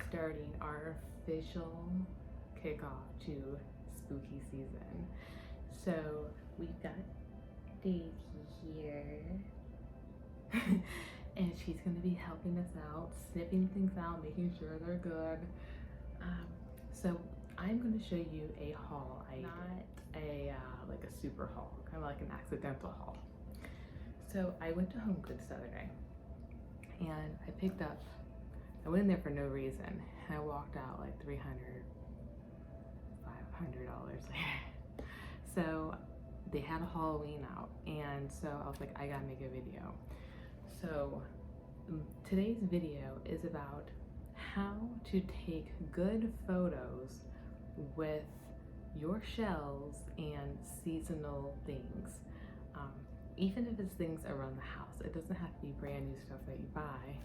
starting our official kickoff to spooky season. So we've got Daisy here and she's going to be helping us out, snipping things out, making sure they're good. So I'm going to show you a haul. Not a like a super haul, kind of like an accidental haul. So I went to Home Goods the other day and I went in there for no reason and I walked out like $300, $500 later. So they had a Halloween out and so I was like, I gotta make a video. So today's video is about how to take good photos with your shells and seasonal things. Even if it's things around the house, it doesn't have to be brand new stuff that you buy.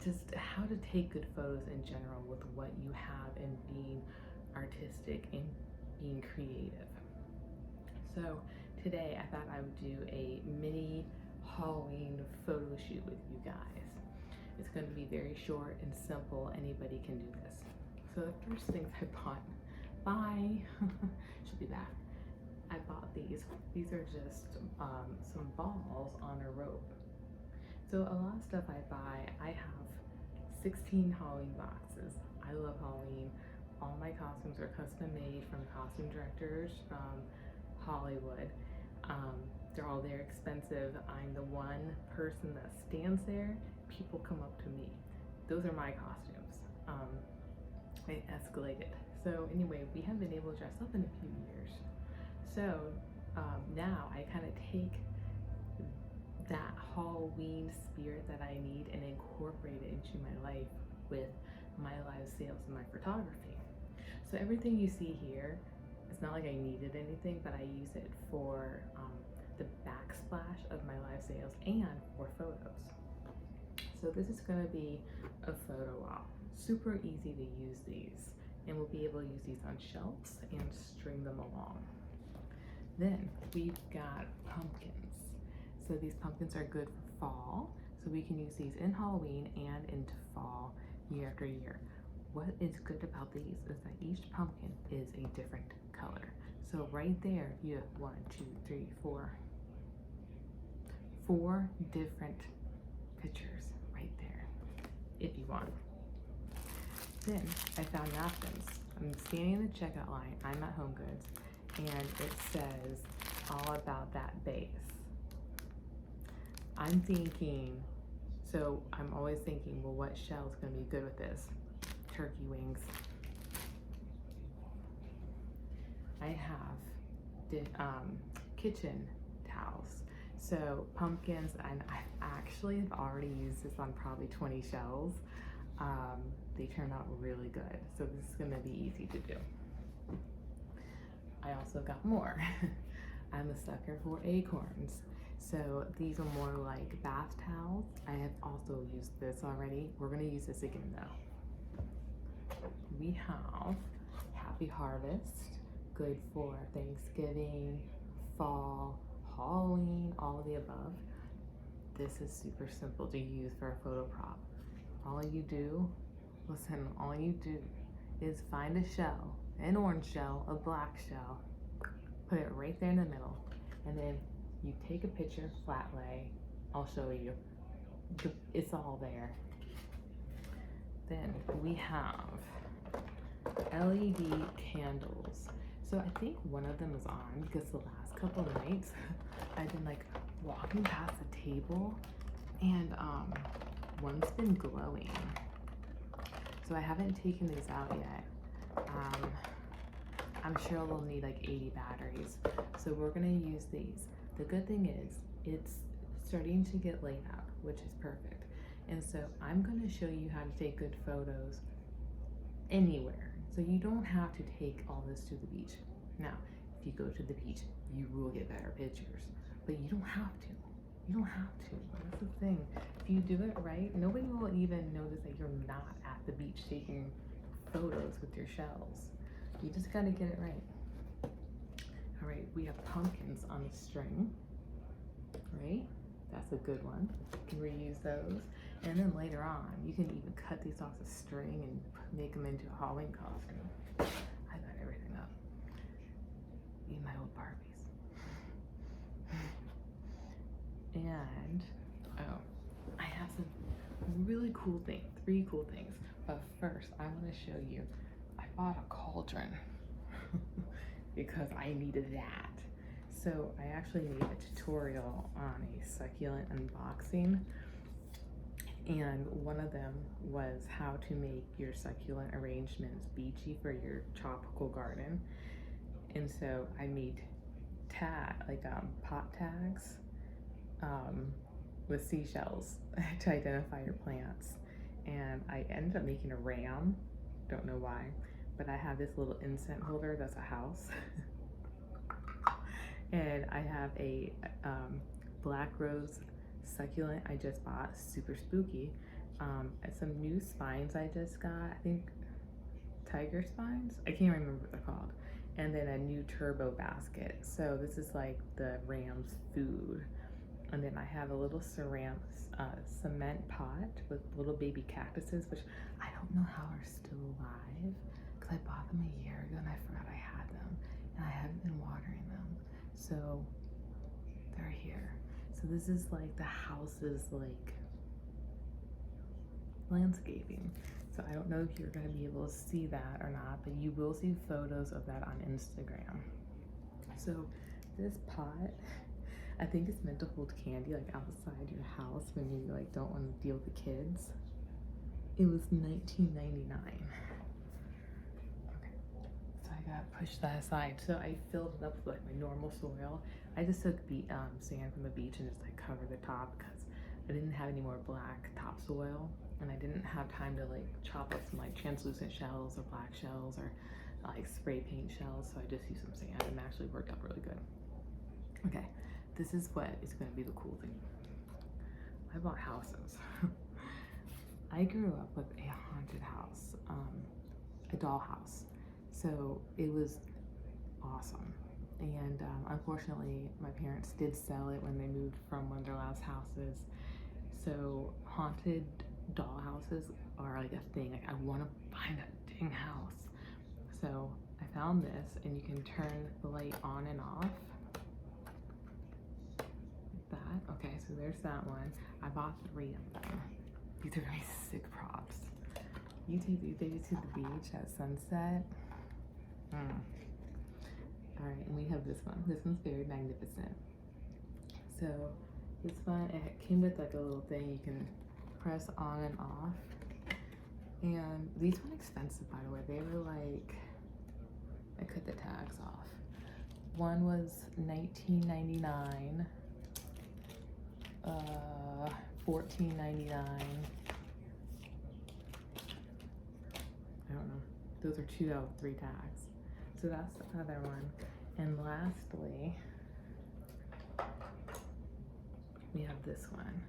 Just how to take good photos in general with what you have and being artistic and being creative. So today I thought I would do a mini Halloween photo shoot with you guys. It's going to be very short and simple. Anybody can do this. So the first things I bought, she'll be back. I bought these. These are just some balls on a rope. So a lot of stuff I buy, I have 16 Halloween boxes. I love Halloween. All my costumes are custom made from costume directors from Hollywood. They're all very expensive. I'm the one person that stands there. People come up to me. Those are my costumes. I escalated. So anyway, we haven't been able to dress up in a few years. So now I kind of take that Halloween spirit that I need and incorporate it into my life with my live sales and my photography. So everything you see here, it's not like I needed anything, but I use it for the backsplash of my live sales and for photos. So this is going to be a photo op. Super easy to use these, and we'll be able to use these on shelves and string them along. Then we've got pumpkins. So these pumpkins are good for fall, so we can use these in Halloween and into fall year after year. What is good about these is that each pumpkin is a different color. So right there you have 1, 2, 3, 4 different pictures right there if you want. Then I found napkins. I'm standing in the checkout line. I'm at Home Goods and it says all about that base. I'm thinking, so I'm always thinking, well, what shell is going to be good with this? Turkey wings. I have kitchen towels. So pumpkins, and I actually have already used this on probably 20 shells. They turn out really good. So this is going to be easy to do. I also got more. I'm a sucker for acorns. So these are more like bath towels. I have also used this already. We're going to use this again though. We have Happy Harvest, good for Thanksgiving, fall, Halloween, all of the above. This is super simple to use for a photo prop. All you do is find a shell, an orange shell, a black shell, put it right there in the middle, and then you take a picture, flat lay. I'll show you. It's all there. Then we have LED candles. So I think one of them is on because the last couple of nights I've been like walking past the table and one's been glowing. So I haven't taken these out yet. I'm sure we'll need like 80 batteries. So we're gonna use these. The good thing is it's starting to get light out, which is perfect. And so I'm gonna show you how to take good photos anywhere. So you don't have to take all this to the beach. Now, if you go to the beach, you will get better pictures, but you don't have to. You don't have to. That's the thing. If you do it right, nobody will even notice that you're not at the beach taking photos with your shells. You just gotta get it right. All right, we have pumpkins on a string, right? That's a good one. You can reuse those. And then later on, you can even cut these off of string and make them into a Halloween costume. I got everything up. Even my old Barbies. And, oh, I have some really cool things, 3 cool things. But first, I want to show you, I bought a cauldron because I needed that. So I actually made a tutorial on a succulent unboxing, and one of them was how to make your succulent arrangements beachy for your tropical garden. And so I made pot tags with seashells to identify your plants. And I ended up making a ram, don't know why, but I have this little incense holder that's a house. And I have a black rose succulent I just bought, super spooky. And some new spines I just got, I think tiger spines? I can't remember what they're called. And then a new turbo basket. So this is like the ram's food. And then I have a little cement pot with little baby cactuses, which I don't know how are still alive because I bought them a year ago and I forgot I had them. And I haven't been watering them. So they're here. So this is like the house's like landscaping. So I don't know if you're gonna be able to see that or not, but you will see photos of that on Instagram. So this pot, I think it's meant to hold candy like outside your house when you like don't want to deal with the kids. It was $19.99. Okay, so I gotta push that aside. So I filled it up with like my normal soil. I just took sand from the beach and just like covered the top because I didn't have any more black topsoil, and I didn't have time to like chop up some like translucent shells or black shells or like spray paint shells. So I just used some sand and it actually worked out really good. Okay, this is what is going to be the cool thing. I bought houses. I grew up with a haunted house, a dollhouse. So it was awesome. And unfortunately, my parents did sell it when they moved from one of their last houses. So haunted dollhouses are like a thing. Like I want to find that dang house. So I found this, and you can turn the light on and off. Like that. Okay, so there's that one. I bought 3 of them. These are very sick props. You take these babies to the beach at sunset. All right, and we have this one. This one's very magnificent. So this one, it came with like a little thing you can press on and off. And these were expensive, by the way. They were like, I cut the tags off. One was $19.99, $14.99. I don't know. Those are 2 out of 3 tags. So that's the other one. And lastly, we have this one.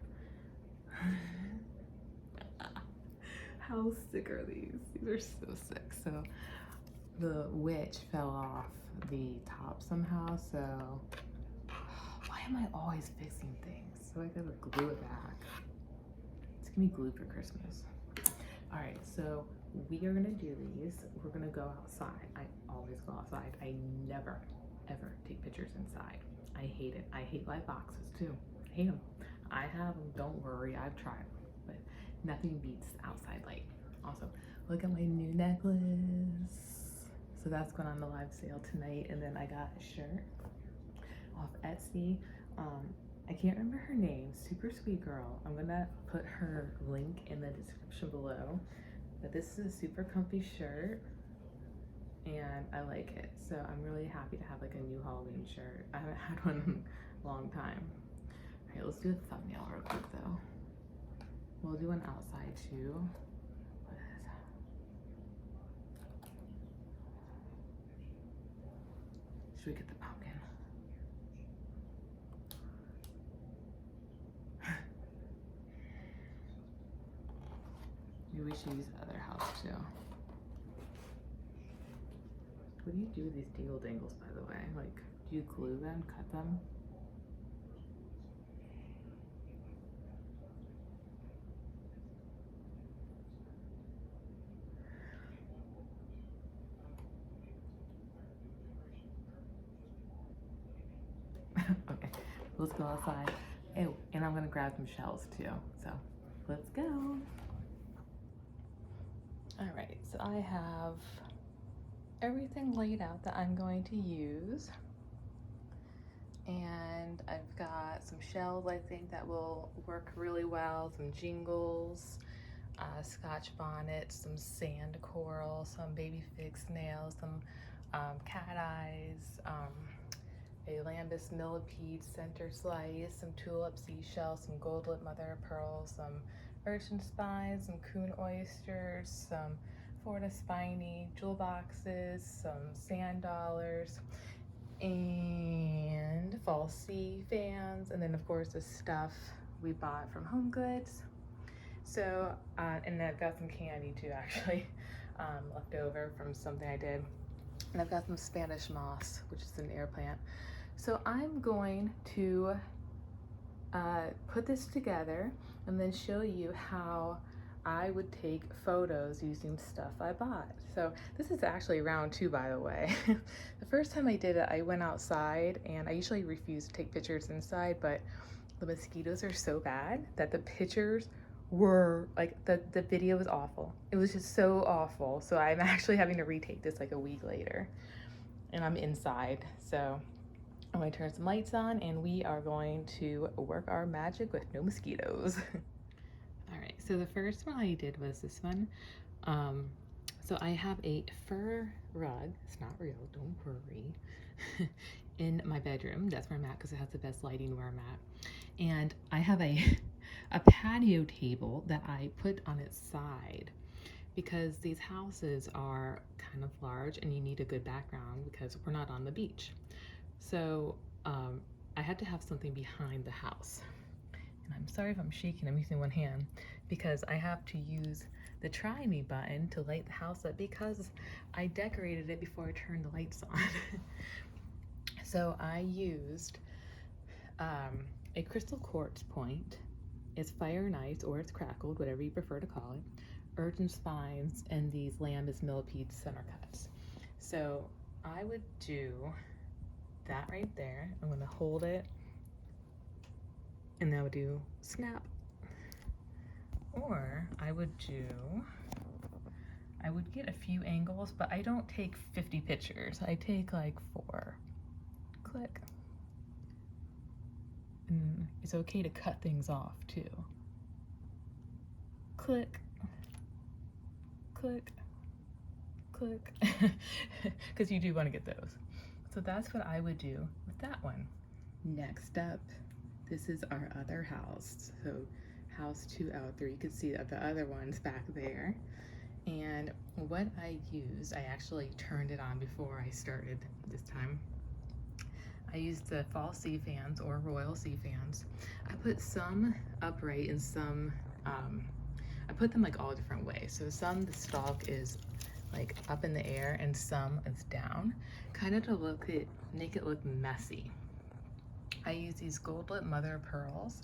How sick are these? These are so sick. So the witch fell off the top somehow, so why am I always fixing things? So I gotta glue it back. It's gonna be glued for Christmas. All right, so we are gonna do these. We're gonna go outside. I always go outside. I never, ever take pictures inside. I hate it. I hate light boxes too. I hate them. I have them, don't worry, I've tried, but nothing beats outside light. Also, look at my new necklace. So that's going on the live sale tonight. And then I got a shirt off Etsy. I can't remember her name, super sweet girl. I'm gonna put her link in the description below. But this is a super comfy shirt and I like it. So I'm really happy to have like a new Halloween shirt. I haven't had one in a long time. All right, let's do a thumbnail real quick though. We'll do one outside too. What is that? Should we get the pumpkin? Maybe we should use the other house too. What do you do with these dingle dangles, by the way? Like, do you glue them, cut them? let's go outside. Oh, and I'm gonna grab some shells too. So let's go. All right, so I have everything laid out that I'm going to use. And I've got some shells I think that will work really well, some jingles, scotch bonnets, some sand coral, some baby fig snails, some cat eyes, a lambus millipede center slice, some tulip seashells, some gold lip mother of pearl, some urchin spines, some coon oysters, some Florida spiny jewel boxes, some sand dollars, and fall sea fans, and then of course the stuff we bought from Home Goods. So and I've got some candy too, actually, left over from something I did. And I've got some Spanish moss, which is an air plant. So I'm going to put this together and then show you how I would take photos using stuff I bought. So this is actually round 2, by the way. The first time I did it, I went outside, and I usually refuse to take pictures inside, but the mosquitoes are so bad that the pictures were like, the video was awful. It was just so awful. So I'm actually having to retake this like a week later, and I'm inside. So I'm gonna turn some lights on, and we are going to work our magic with no mosquitoes. All right, so the first one I did was this one. So I have a fur rug, it's not real, don't worry, in my bedroom. That's where I'm at because it has the best lighting where I'm at. And I have a patio table that I put on its side because these houses are kind of large and you need a good background because we're not on the beach. So I had to have something behind the house. And I'm sorry if I'm shaking, I'm using one hand because I have to use the try me button to light the house up because I decorated it before I turned the lights on. So I used a crystal quartz point. It's fire and ice, or it's crackled, whatever you prefer to call it, urchin spines, and these lambus millipede center cuts. So I would do that right there. I'm gonna hold it, and then I would do snap. Or I would get a few angles, but I don't take 50 pictures. I take like 4. Click. And it's okay to cut things off too. Click, click, click, because you do want to get those. So that's what I would do with that one. Next up, this is our other house. So house 2 out there, you can see the other ones back there. And what I used, I actually turned it on before I started this time. I used the fall sea fans or royal sea fans. I put some upright and some, I put them like all different ways. So some, the stalk is like up in the air and some is down, kind of to make it look messy. I use these gold lip mother of pearls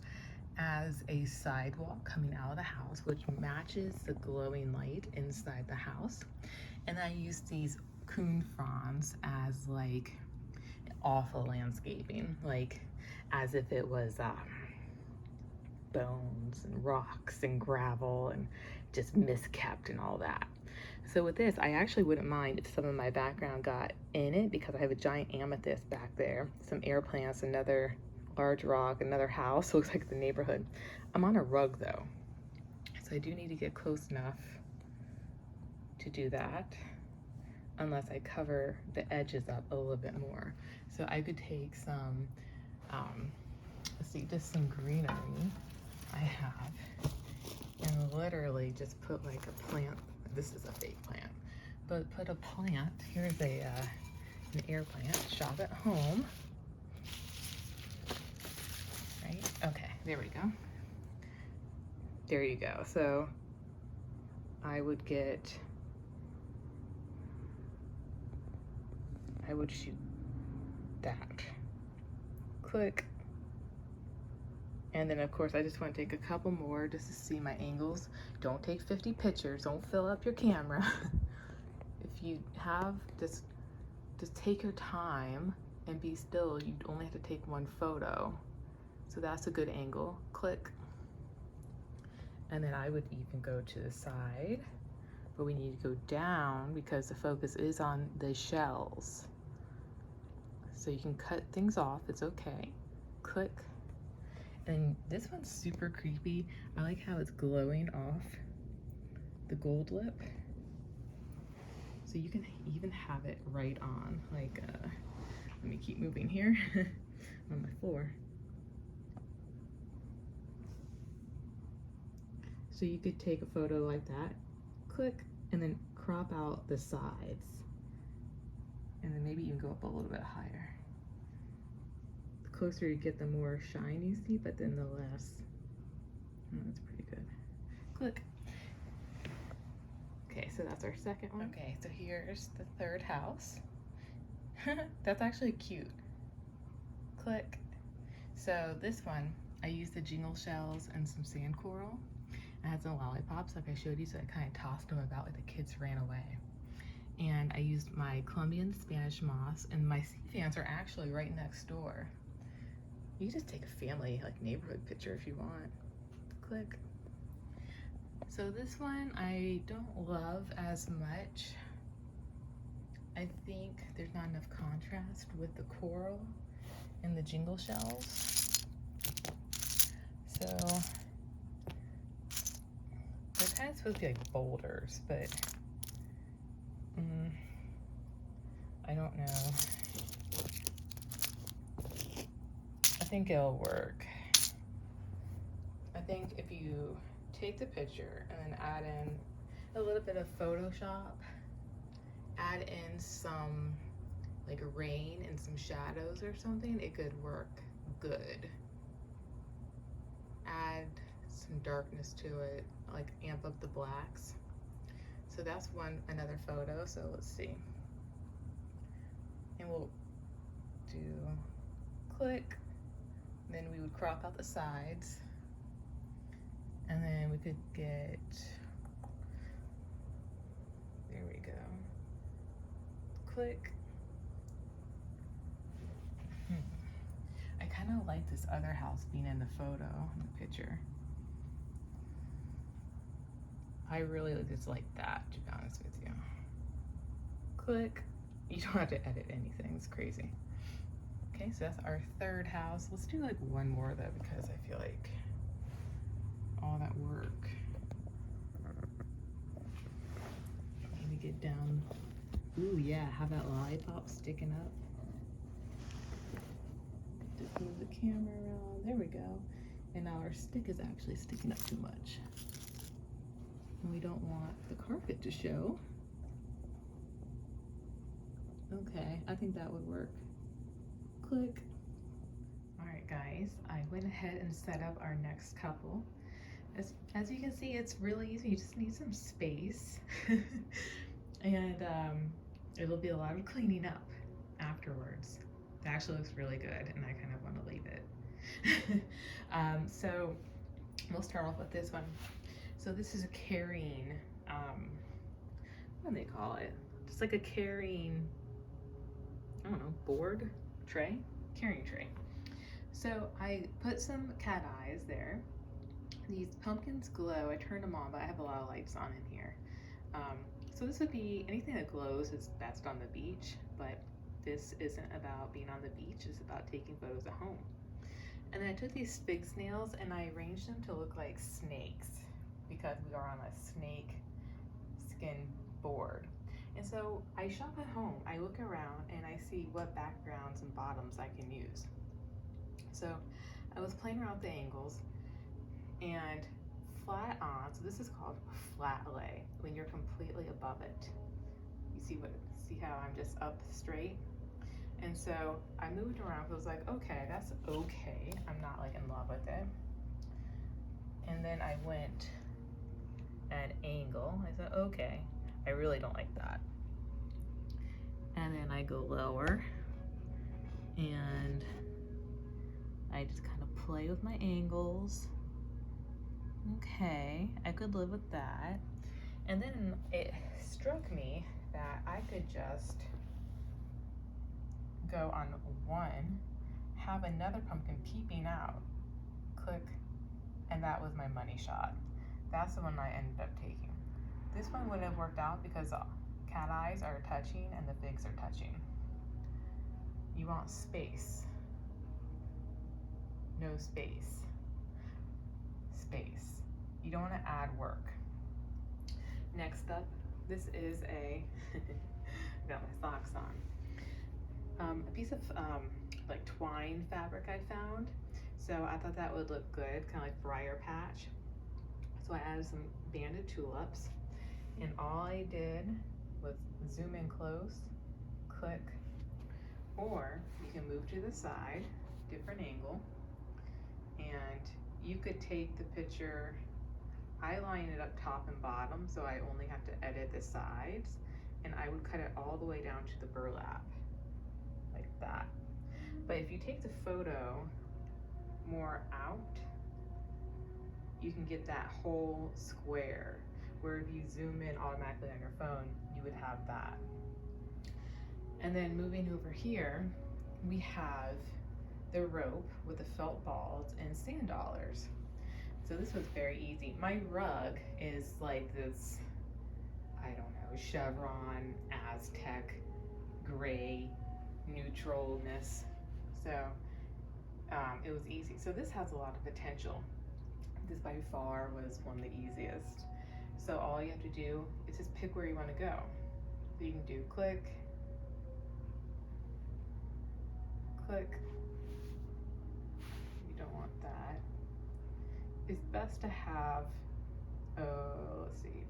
as a sidewalk coming out of the house, which matches the glowing light inside the house. And I use these coon fronds as like awful landscaping, like as if it was bones and rocks and gravel and just miskept and all that. So with this, I actually wouldn't mind if some of my background got in it because I have a giant amethyst back there, some air plants, another large rock, another house. Looks like the neighborhood. I'm on a rug though, so I do need to get close enough to do that, unless I cover the edges up a little bit more. So I could take some, let's see, just some greenery I have, and literally just put like a plant. This is a fake plant, but put a plant. Here's an air plant. Shop at home. Right? Okay, there we go. There you go. So I would shoot that. Click. And then of course I just want to take a couple more just to see my angles. Don't take 50 pictures. Don't fill up your camera. If you have, just take your time and be still. You only have to take 1 photo. So that's a good angle. Click. And then I would even go to the side, but we need to go down because the focus is on the shells. So you can cut things off, it's okay. Click. And this one's super creepy. I like how it's glowing off the gold lip. So you can even have it right on, like, let me keep moving here on my floor. So you could take a photo like that, click, and then crop out the sides. And then maybe even go up a little bit higher. The closer you get, the more shine you see, but then the less. Oh, that's pretty good. Click. Okay, so that's our second one. Okay, so here's the third house. That's actually cute. Click. So this one, I used the jingle shells and some sand coral. I had some lollipops like I showed you, so I kind of tossed them about like the kids ran away. And I used my Colombian Spanish moss, and my sea fans are actually right next door. You can just take a family, like, neighborhood picture if you want. Click. So this one I don't love as much. I think there's not enough contrast with the coral and the jingle shells. So they're kind of supposed to be like boulders, but I don't know. I think it'll work. I think if you take the picture and then add in a little bit of Photoshop, add in some like rain and some shadows or something, it could work good. Add some darkness to it, like amp up the blacks. So that's another photo, so let's see. And we'll do click, then we would crop out the sides, and then we could get, there we go, click. I kind of like this other house being in the photo, in the picture. I really just like that, to be honest with you. Click. You don't have to edit anything, it's crazy. Okay, so that's our third house. Let's do like one more though, because I feel like all that work. Maybe get down. Ooh yeah, have that lollipop sticking up. Just move the camera around, there we go. And now our stick is actually sticking up too much. And we don't want the carpet to show. Okay, I think that would work. Click. All right, guys, I went ahead and set up our next couple. As you can see, it's really easy. You just need some space. And it'll be a lot of cleaning up afterwards. It actually looks really good, and I kind of want to leave it. So we'll start off with this one. So this is a carrying, what do they call it? Just like a carrying, I don't know, board, tray, carrying tray. So I put some cat eyes there. These pumpkins glow. I turned them on, but I have a lot of lights on in here. So this would be, anything that glows is best on the beach, but this isn't about being on the beach, it's about taking photos at home. And then I took these fig snails and I arranged them to look like snakes, because we are on a snake skin board. And so I shop at home, I look around and I see what backgrounds and bottoms I can use. So I was playing around with the angles, and flat on, so this is called flat lay, when you're completely above it. You see how I'm just up straight? And so I moved around, because I was like, okay, that's okay. I'm not like in love with it. And then I went at angle. I said, okay, I really don't like that. And then I go lower, and I just kind of play with my angles. Okay, I could live with that. And then it struck me that I could just go on one, have another pumpkin peeping out, click, and that was my money shot. That's the one I ended up taking. This one wouldn't have worked out because cat eyes are touching and the figs are touching. You want space. No space. Space. You don't want to add work. Next up, this is a, got my socks on. A piece of like twine fabric I found. So I thought that would look good, kind of like briar patch. So I added some banded tulips, and all I did was zoom in close, click, or you can move to the side, different angle, and you could take the picture. I line it up top and bottom, so I only have to edit the sides, and I would cut it all the way down to the burlap, like that. But if you take the photo more out, you can get that whole square, where if you zoom in automatically on your phone, you would have that. And then moving over here, we have the rope with the felt balls and sand dollars. So this was very easy. My rug is like this, I don't know, chevron, Aztec, gray, neutralness. So it was easy. So this has a lot of potential. This by far was one of the easiest. So all you have to do is just pick where you want to go. So you can do click, click. You don't want that. It's best to have, let's see,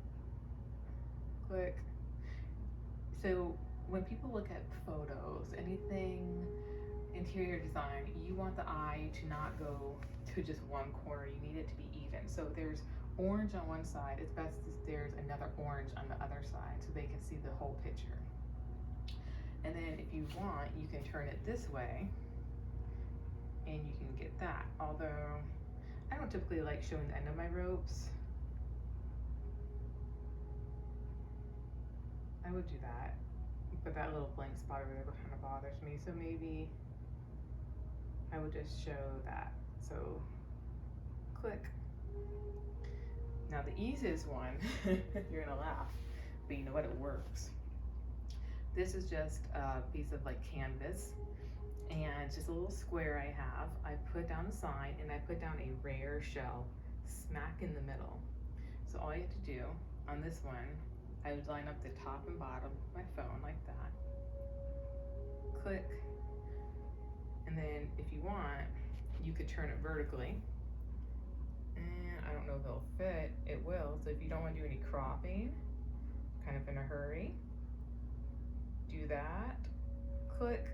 click. So when people look at photos, anything interior design, you want the eye to not go to just one corner. You need it to be even. So there's orange on one side. It's best if there's another orange on the other side so they can see the whole picture. And then if you want, you can turn it this way and you can get that. Although I don't typically like showing the end of my ropes. I would do that, but that little blank spot over there kind of bothers me. So maybe I would just show that. So click. Now the easiest one, you're gonna laugh, but you know what, it works. This is just a piece of like canvas, and just a little square I have. I put down a sign and I put down a rare shell smack in the middle. So all you have to do on this one, I would line up the top and bottom of my phone like that. Click. And then if you want, you could turn it vertically. And I don't know if it'll fit, it will. So if you don't want to do any cropping, kind of in a hurry, do that, click,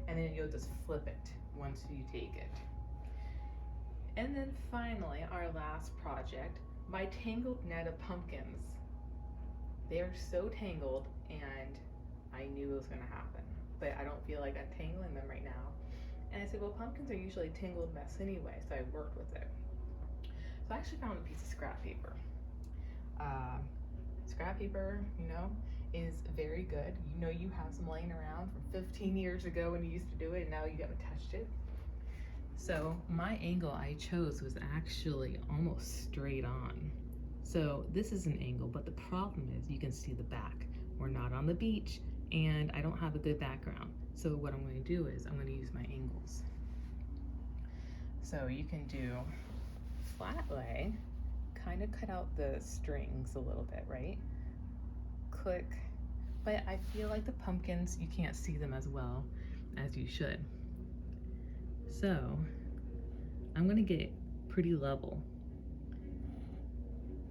and then you'll just flip it once you take it. And then finally, our last project, my tangled net of pumpkins. They're so tangled, and I knew it was gonna happen, but I don't feel like untangling them right now. And I said, well, pumpkins are usually a tangled mess anyway, so I worked with it. So I actually found a piece of scrap paper. Scrap paper, you know, is very good. You know, you have some laying around from 15 years ago when you used to do it, and now you haven't touched it. So my angle I chose was actually almost straight on. So this is an angle, but the problem is you can see the back. We're not on the beach, and I don't have a good background. So what I'm going to do is I'm going to use my angles. So you can do flat lay, kind of cut out the strings a little bit, right? Click, but I feel like the pumpkins, you can't see them as well as you should. So I'm going to get pretty level.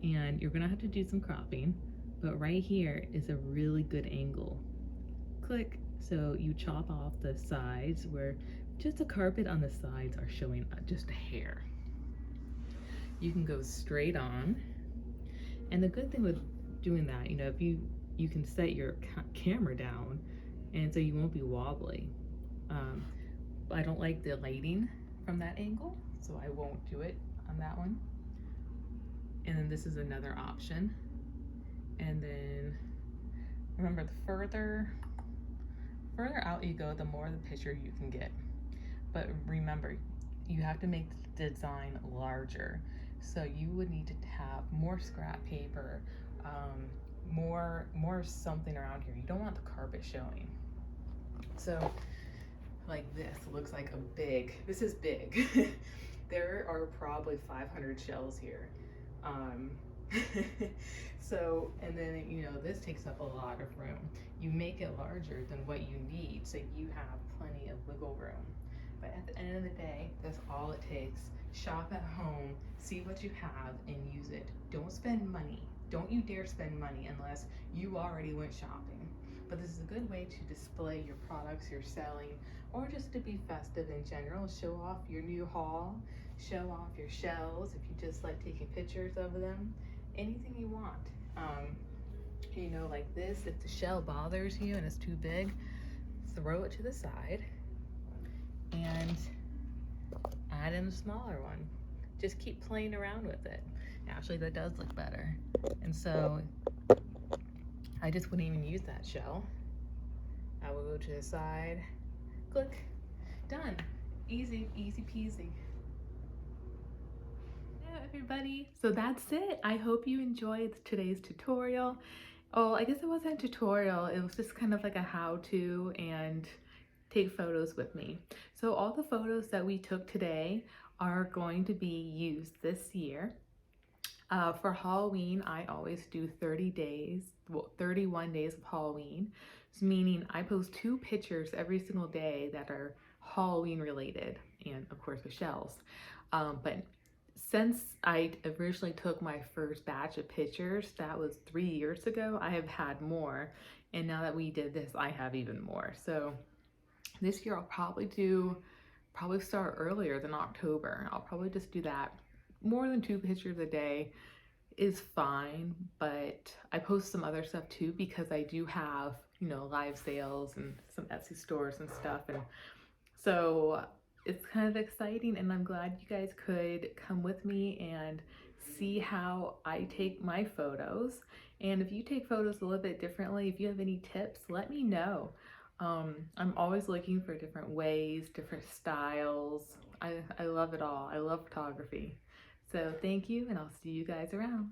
And you're gonna have to do some cropping, but right here is a really good angle. Click, so you chop off the sides where just a carpet on the sides are showing just a hair. You can go straight on, and the good thing with doing that, you know, if you can set your camera down, and so you won't be wobbly. I don't like the lighting from that angle, so I won't do it on that one. And then this is another option. And then remember, the further out you go, the more the picture you can get. But remember, you have to make design larger. So you would need to have more scrap paper, more something around here. You don't want the carpet showing. So like this looks like this is big. There are probably 500 shells here. So, and then, you know, this takes up a lot of room. You make it larger than what you need, so you have plenty of wiggle room. But at the end of the day, that's all it takes. Shop at home, see what you have, and use it. Don't spend money. Don't you dare spend money unless you already went shopping. But this is a good way to display your products you're selling, or just to be festive in general. Show off your new haul, show off your shells if you just like taking pictures of them. Anything you want. You know, like this, if the shell bothers you and it's too big, throw it to the side and add in a smaller one. Just keep playing around with it. Actually, that does look better. And so I just wouldn't even use that shell. I will go to the side, click, done. Easy, easy peasy. Everybody, so that's it. I hope you enjoyed today's tutorial. Oh, I guess it wasn't a tutorial, it was just kind of like a how-to and take photos with me. So all the photos that we took today are going to be used this year. For Halloween, I always do 30 days, well, 31 days of Halloween, so meaning I post 2 pictures every single day that are Halloween related, and of course the shells. But since I originally took my first batch of pictures, that was 3 years ago, I have had more. And now that we did this, I have even more. So this year I'll probably start earlier than October. I'll probably just do that. More than 2 pictures a day is fine, but I post some other stuff too because I do have, you know, live sales and some Etsy stores and stuff. And so it's kind of exciting, and I'm glad you guys could come with me and see how I take my photos. And if you take photos a little bit differently, if you have any tips, let me know. I'm always looking for different ways, different styles. I love it all. I love photography. So thank you, and I'll see you guys around.